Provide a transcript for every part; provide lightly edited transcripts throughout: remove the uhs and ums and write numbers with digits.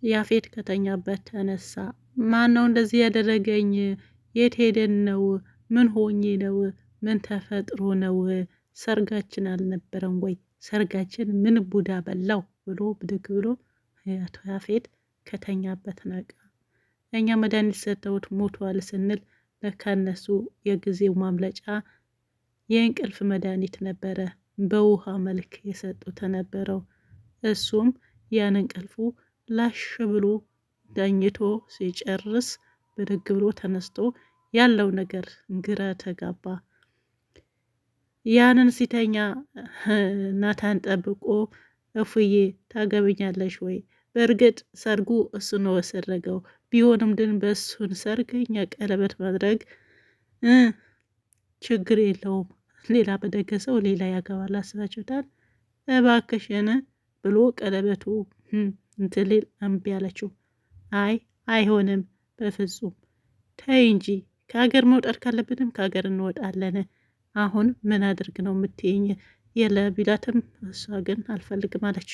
ያፌት ከተኛበት ተነሳ። ማን ነው እንደዚህ ያደረገኝ? የት ሄደን ነው? ምን ሆኜ ነው? ምን ተፈጥሮ ነው? ሰርጋችን አልነበረም ወይ? ሰርጋችን ምን ቡዳ በላው? ብሎ ብድግ ብሎ አቶ ያፌት ከተኛበት ነቃ። እኛ መድኃኒት ሰጥተውት ሞቷል ስንል ለካ እነሱ የጊዜው ማምለጫ የእንቅልፍ መድኃኒት ነበረ በውሃ መልክ የሰጡት ነበረው። እሱም ያን እንቅልፉ ላሽ ብሎ ተኝቶ ሲጨርስ ብድግ ብሎ ተነስቶ ያለው ነገር ግራ ተጋባ። ያንን ሲተኛ ናታን ጠብቆ እፉዬ ታገብኛለሽ ወይ? በእርግጥ ሰርጉ እሱ ነው ወሰረገው ቢሆንም ግን በእሱን ሰርግ እኛ ቀለበት ማድረግ ችግር የለውም። ሌላ በደገሰው ሌላ ያገባል። አስባችሁታል? እባክሽን ብሎ ቀለበቱ እንትን ሊል እምቢ አለችው። አይ አይሆንም፣ በፍጹም ተይ እንጂ ከሀገር መውጣት ካለብንም ከሀገር እንወጣለን። አሁን ምን አድርግ ነው የምትይኝ? የለ ቢላትም እሷ ግን አልፈልግም አለች።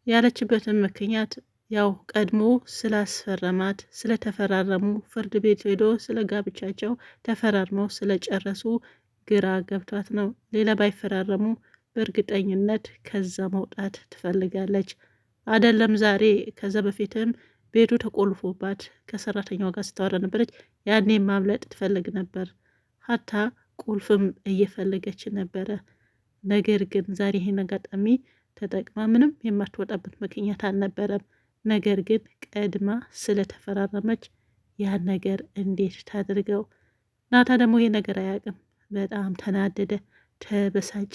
ያለችበትን ምክንያት ያው ቀድሞ ስላስፈረማት ስለተፈራረሙ ፍርድ ቤት ሄዶ ስለ ጋብቻቸው ተፈራርመው ስለጨረሱ ግራ ገብቷት ነው። ሌላ ባይፈራረሙ በእርግጠኝነት ከዛ መውጣት ትፈልጋለች። አደለም ዛሬ ከዛ በፊትም ቤቱ ተቆልፎባት ከሰራተኛዋ ጋር ስታወራ ነበረች። ያኔ ማምለጥ ትፈልግ ነበር። ሀታ ቁልፍም እየፈለገች ነበረ። ነገር ግን ዛሬ ይሄን አጋጣሚ ተጠቅማ ምንም የማትወጣበት ምክንያት አልነበረም። ነገር ግን ቀድማ ስለተፈራረመች ያን ነገር እንዴት ታድርገው? ናታ ደግሞ ይሄ ነገር አያውቅም። በጣም ተናደደ፣ ተበሳጨ።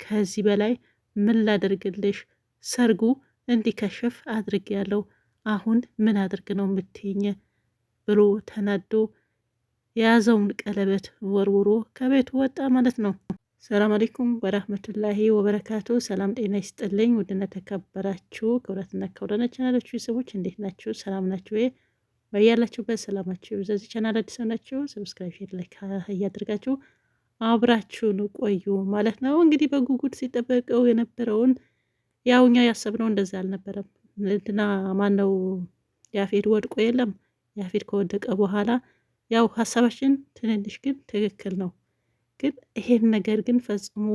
ከዚህ በላይ ምን ላደርግልሽ? ሰርጉ እንዲከሽፍ አድርግ ያለው አሁን ምን አድርግ ነው የምትይኝ? ብሎ ተናዶ የያዘውን ቀለበት ወርውሮ ከቤቱ ወጣ ማለት ነው። ሰላም አለይኩም ወራህመቱላሂ ወበረካቱ። ሰላም ጤና ይስጥልኝ። ውድና ተከበራችሁ ክብረትና ክብረና ቻናሎች ሰዎች እንዴት ናችሁ? ሰላም ናችሁ? በያላችሁበት ሰላማችሁ ይብዛ። ቻናል አዲስ ናችሁ ሰብስክራይብ፣ ሼር፣ ላይክ እያደረጋችሁ አብራችሁን ቆዩ ማለት ነው። እንግዲህ በጉጉት ሲጠበቀው የነበረውን ያው እኛ ያሰብነው እንደዛ አልነበረም። እንትና ማነው ያፌት ወድቆ የለም። ያፌት ከወደቀ በኋላ ያው ሀሳባችን ትንንሽ ግን ትክክል ነው። ግን ይሄን ነገር ግን ፈጽሞ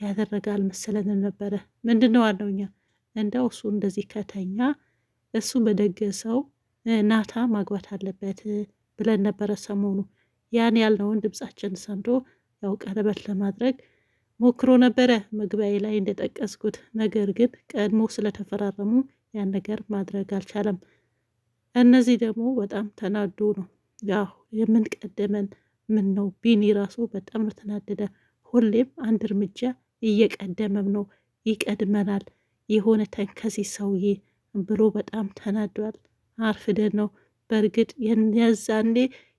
ያደረገ አልመሰለንም ነበረ። ምንድን ነው አለው እኛ እንደው እሱ እንደዚህ ከተኛ እሱ በደገሰው ናታ ማግባት አለበት ብለን ነበረ ሰሞኑ። ያን ያልነውን ድምጻችን ሰምቶ ያው ቀለበት ለማድረግ ሞክሮ ነበረ መግቢያዬ ላይ እንደጠቀስኩት። ነገር ግን ቀድሞ ስለተፈራረሙ ያን ነገር ማድረግ አልቻለም። እነዚህ ደግሞ በጣም ተናዶ ነው ያው የምንቀደመን ምን ነው ቢኒ ራሱ በጣም ነው ተናደደ። ሁሌም አንድ እርምጃ እየቀደመም ነው ይቀድመናል፣ የሆነ ተንከሲ ሰውዬ ብሎ በጣም ተናዷል። አርፍደን ነው በእርግጥ የዛኔ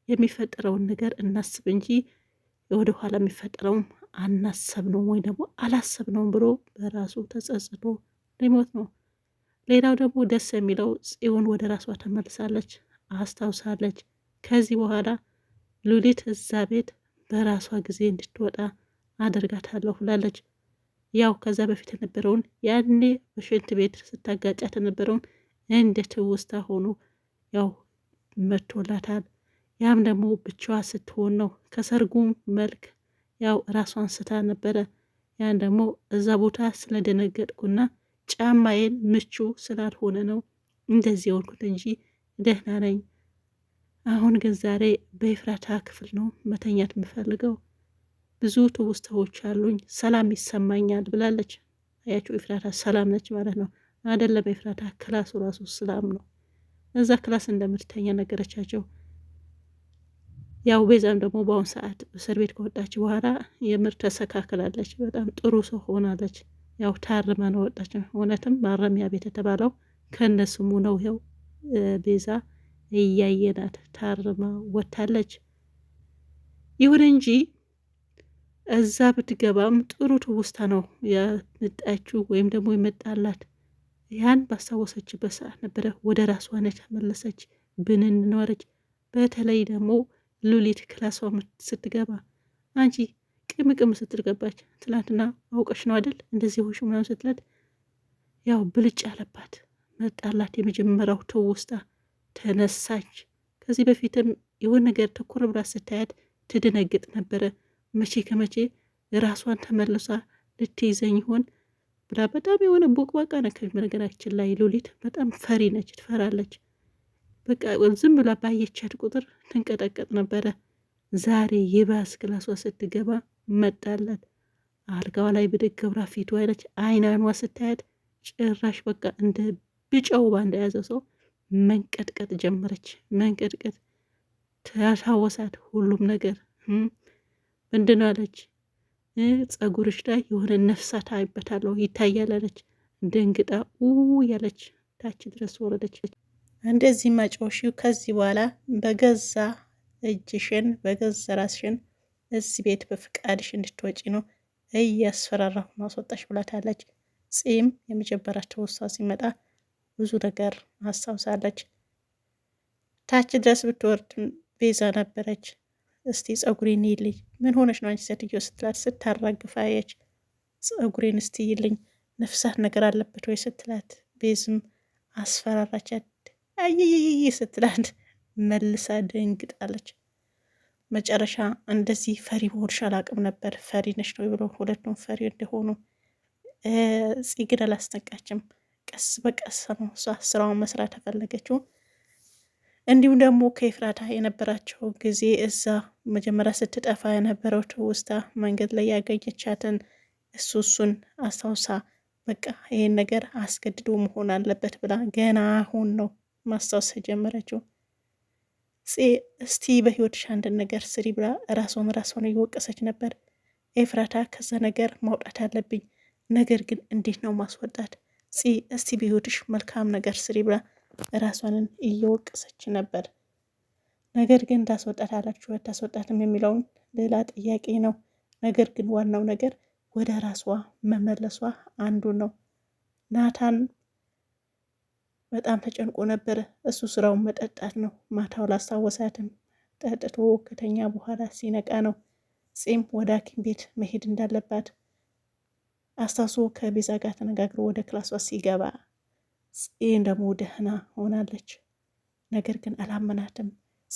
የሚፈጠረውን ነገር እናስብ እንጂ ወደ ኋላ የሚፈጠረውም አናሰብነውም ወይ ደግሞ አላሰብነውም ብሎ በራሱ ተጸጽቶ ሊሞት ነው። ሌላው ደግሞ ደስ የሚለው ጽዮን ወደ ራሷ ተመልሳለች፣ አስታውሳለች። ከዚህ በኋላ ሉሊት እዛ ቤት በራሷ ጊዜ እንድትወጣ አደርጋታለሁ ብላለች። ያው ከዛ በፊት የነበረውን ያኔ በሽንት ቤት ስታጋጫት የነበረውን እንደ ትውስታ ሆኖ ያው መቶላታል። ያም ደግሞ ብቻዋ ስትሆን ነው። ከሰርጉም መልክ ያው ራሷን ስታ ነበረ። ያን ደግሞ እዛ ቦታ ስለደነገጥኩና ጫማዬን ምቹ ስላልሆነ ነው እንደዚህ የሆንኩት እንጂ ደህና ነኝ። አሁን ግን ዛሬ በኤፍራታ ክፍል ነው መተኛት የምፈልገው፣ ብዙ ትውስታዎች አሉኝ፣ ሰላም ይሰማኛል ብላለች። አያቸው ኤፍራታ ሰላም ነች ማለት ነው አይደለም? ኤፍራታ ክላሱ ራሱ ሰላም ነው። እዛ ክላስ እንደምትተኛ ነገረቻቸው። ያው ቤዛም ደግሞ በአሁን ሰዓት እስር ቤት ከወጣች በኋላ የምር ተሰካክላለች፣ በጣም ጥሩ ሰው ሆናለች። ያው ታርማ ነው ወጣች። እውነትም ማረሚያ ቤት የተባለው ከነስሙ ነው። ያው ቤዛ እያየናት ታርማ ወታለች። ይሁን እንጂ እዛ ብትገባም ጥሩ ትውስታ ነው ያመጣችው ወይም ደግሞ የመጣላት። ያን ባስታወሰችበት ሰዓት ነበረ ወደ ራሷ ተመለሰች፣ ብንን ኖረች። በተለይ ደግሞ ሉሊት ክላሷ ስትገባ አንቺ ቅምቅም ስትልገባች ትላንትና አውቀሽ ነው አይደል እንደዚህ ሆሽ ምናምን ስትላት ያው ብልጭ አለባት። መጣላት። የመጀመሪያው ትውስታ ተነሳች። ከዚህ በፊትም የሆነ ነገር ትኩር ብላ ስታያት ትደነግጥ ነበረ። መቼ ከመቼ ራሷን ተመልሳ ልትይዘኝ ይሆን ብላ በጣም የሆነ ቦቅባቃ ነች። በነገራችን ላይ ሉሊት በጣም ፈሪ ነች፣ ትፈራለች። በቃ ዝም ብላ ባየቻት ቁጥር ትንቀጠቀጥ ነበረ። ዛሬ የባስ ክላሷ ስትገባ መጣላት። አልጋዋ ላይ ብድግ ብላ ፊቱ አይነች አይኗ ስታያት ጭራሽ በቃ እንደ ብጫው እንደያዘ ሰው መንቀጥቀጥ ጀመረች። መንቀጥቀጥ ታሳወሳት ሁሉም ነገር። ምንድን ነው አለች። ጸጉርሽ ላይ የሆነ ነፍሳት አይበታለሁ ይታያል አለች። ደንግጣ ያለች ታች ድረስ ወረደች። እንደዚህ ማጫወሺው ከዚህ በኋላ በገዛ እጅሽን በገዛ ራስሽን እዚህ ቤት በፍቃድሽ እንድትወጪ ነው እያስፈራራሁ ማስወጣሽ ብላታለች። ጺም የመጀመሪያቸው ውሳ ሲመጣ ብዙ ነገር አስታውሳለች። ታች ድረስ ብትወርድ ቤዛ ነበረች። እስቲ ጸጉሬን ይልኝ፣ ምን ሆነች ነው አንቺ ሴትዮ ስትላት ስታራግፋየች። ጸጉሬን እስቲ ይልኝ ነፍሳት ነገር አለበት ወይ ስትላት ቤዝም አስፈራራቻት። አይይይይ ስትላት መልሳ ደንግጣለች። መጨረሻ እንደዚህ ፈሪ መሆንሽ አላቅም ነበር፣ ፈሪ ነሽ ነው ብሎ ሁለቱም ፈሪ እንደሆኑ ፂ ግን አላስነቃችም። ቀስ በቀስ ነው እሷ ስራውን መስራት ተፈለገችው። እንዲሁም ደግሞ ከኤፍራታ የነበራቸው ጊዜ እዛ መጀመሪያ ስትጠፋ የነበረው ትውስታ መንገድ ላይ ያገኘቻትን እሱን አስታውሳ በቃ ይሄን ነገር አስገድዶ መሆን አለበት ብላ ገና አሁን ነው ማስታወስ ጀመረችው። እስቲ በህይወትሽ አንድ ነገር ስሪ ብላ ራሷን እየወቀሰች ነበር። ኤፍራታ ከዛ ነገር ማውጣት አለብኝ፣ ነገር ግን እንዴት ነው ማስወጣት? እስቲ በህይወትሽ መልካም ነገር ስሪ ብላ ራሷንን እየወቀሰች ነበር። ነገር ግን ታስወጣት አላችሁ ታስወጣትም የሚለውን ሌላ ጥያቄ ነው። ነገር ግን ዋናው ነገር ወደ ራሷ መመለሷ አንዱ ነው። ናታን በጣም ተጨንቆ ነበረ። እሱ ስራውን መጠጣት ነው። ማታው ላስታወሳትም ጠጥቶ ከተኛ በኋላ ሲነቃ ነው ጺም ወደ ሐኪም ቤት መሄድ እንዳለባት አስታውሶ ከቤዛ ጋር ተነጋግሮ ወደ ክላሷ ሲገባ ጺም ደግሞ ደህና ሆናለች። ነገር ግን አላመናትም።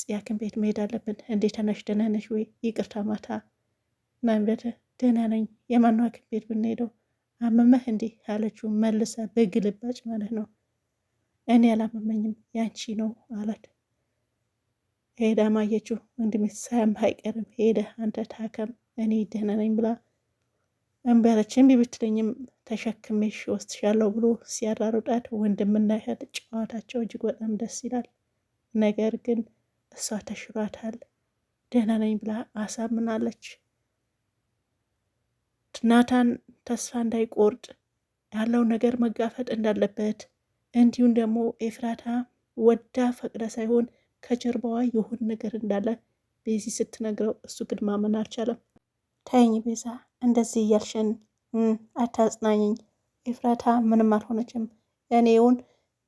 ሐኪም ቤት መሄድ አለብን። እንዴት ነሽ? ደህና ነሽ ወይ? ይቅርታ ማታ ናምደተ ደህና ነኝ። የማነው ሐኪም ቤት ብንሄደው? አመመህ እንዴ አለችው መልሳ በግልባጭ ማለት ነው። እኔ አላመመኝም ያንቺ ነው አላት። ሄዳ ማየችው። ወንድሜ ሳያምህ አይቀርም ሄደ አንተ ታከም እኔ ደህና ነኝ ብላ እምቢ አለች። እምቢ ብትለኝም ተሸክሜሽ ወስድሻለሁ ብሎ ሲያራሩጣት ወንድምና እህት ጨዋታቸው እጅግ በጣም ደስ ይላል። ነገር ግን እሷ ተሽሏታል። ደህና ነኝ ብላ አሳምናለች። ናታን ተስፋ እንዳይቆርጥ ያለው ነገር መጋፈጥ እንዳለበት እንዲሁም ደግሞ ኤፍራታ ወዳ ፈቅዳ ሳይሆን ከጀርባዋ የሆነ ነገር እንዳለ ቤዚ ስትነግረው እሱ ግን ማመን አልቻለም። ተይኝ ቤዛ እንደዚህ እያልሽን አታጽናኝኝ። ኤፍራታ ምንም አልሆነችም። እኔውን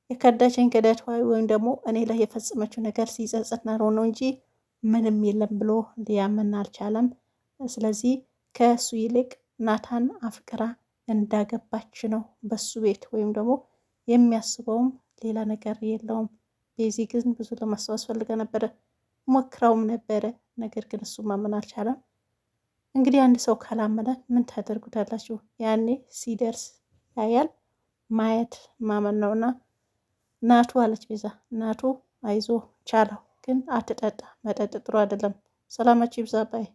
የከዳችኝ ክደቷ ወይም ደግሞ እኔ ላይ የፈጸመችው ነገር ሲጸጸት ነው እንጂ ምንም የለም ብሎ ሊያምን አልቻለም። ስለዚህ ከእሱ ይልቅ ናታን አፍቅራ እንዳገባች ነው በሱ ቤት ወይም ደግሞ የሚያስበውም ሌላ ነገር የለውም። ቤዚ ግን ብዙ ለማስታወስ ፈልገ ነበረ፣ ሞክራውም ነበረ። ነገር ግን እሱ ማመን አልቻለም። እንግዲህ አንድ ሰው ካላመነ ምን ታደርጉታላችሁ? ያኔ ሲደርስ ያያል። ማየት ማመን ነውና ናቱ አለች ቤዛ። ናቱ አይዞ ቻለው፣ ግን አትጠጣ፣ መጠጥ ጥሩ አይደለም። ሰላማችሁ ይብዛ ባይ